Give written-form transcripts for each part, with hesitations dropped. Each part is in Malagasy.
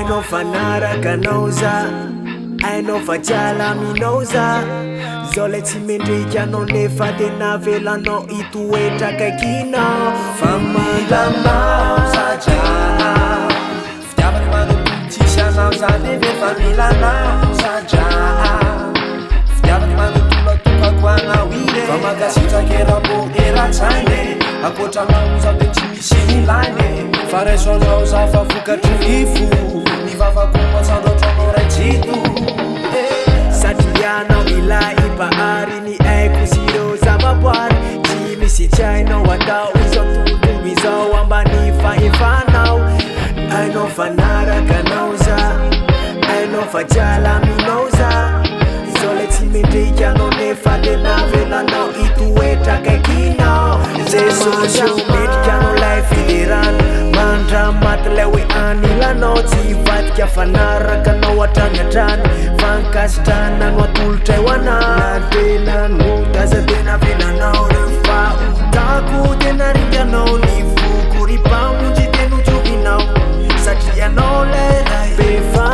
Ainao fanaraka anao za, ainao fa jala aminao za. Zao le tsy mendrika anao nefa de navelanao itoetra akaikinao. Fa milanao satria fitiavany manontolo tsisy anao zany ve fa milanao satria fitiavany manontolo atokako anao ire fa makasitrakerabo eratsaine akoatra maoza de tsy misy ilaine fa raiso anao za fa vokatry nifo ny vavako matsandotranao ray jito satria anao mila ipahary ny aiko sy ireo zavaboary tsy misy tsy hainao atao izao tontolo izao ambany fahefanao. Ainao fanaraka anao za, ainao fa jala aminao za. Zao le tsy mendrika anao nefa de navelanao itoetra akaikinao. Zay social metrika anao lay fiderana mandra maty lay hoe anilanao tsy vadika fanaraka anao atrany atrany fankasitrana no atolotra eo ana na tena no daza de navelanao rehefa otako de naringanao ny voko ry mpamonjy de nojovinao satria anao lay ray be fa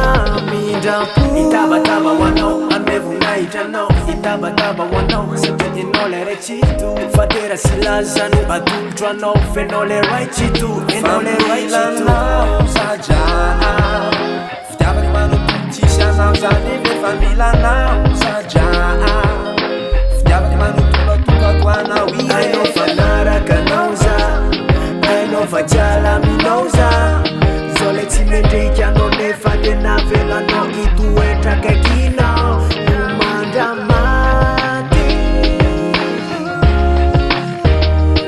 mindrampo itabataba ho anao anome voninahitra anao itabataba ho anao satria enao lay ray tsito fa tera sy lazano atolotro anao fenao lay ray tsito enao lay ray tsito satria fitiavany manontolo tsisy anao zany ve fa milanao satria fitiavany manontolo atokako anao ire ainao fanaraka anao za, ainao fa jala aminao za. Zao le tsy mendrika anao nefa de navelanao itoetra akaikinao omandra maty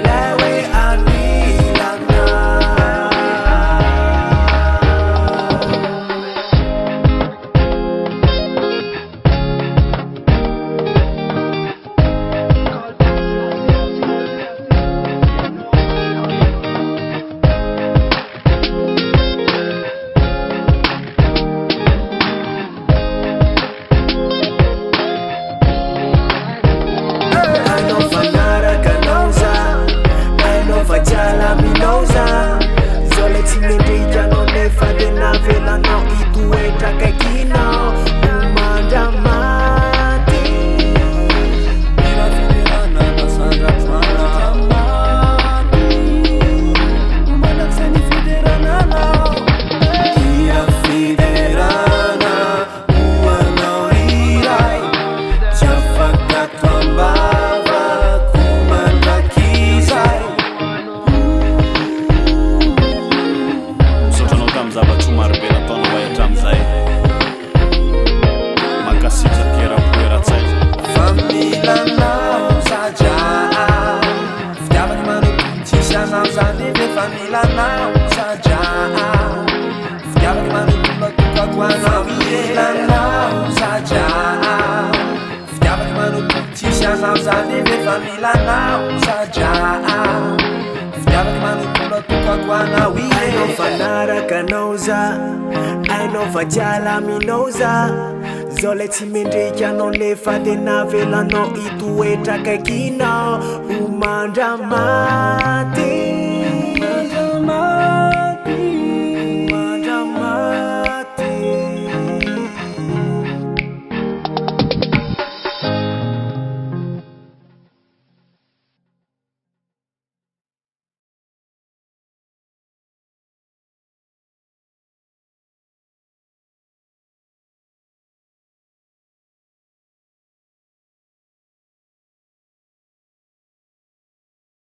lay hoe anilanao. Ainao fanaraka anao za, ainao fa jala aminao za. Zao le tsy mendrika anao nefa de navelanao itoetra akaikinao omandra maty. Ira fiderana nasandra tramaty manakizany fiderananao ira fiderana ho anao iray tsy afaka toambavako mandrakizay misotranao tamin'ny zavatry marobe nataonao vai hatram'izay makasitrakerako eratsay fa milanao satria fitiavany manontolo tsisy anao zany ve fa milanao satria fitiavany manontolo atokako anao milanao satria fitiavany manontolo tsisy anao zany ve fa milanao satria fitiavany manontolo atokako anao Ainao ire fanaraka anao za, ainao fa jala aminao za. Zao le tsy mendrika anao nefa de navelanao itoetra akaikinao omandra maty.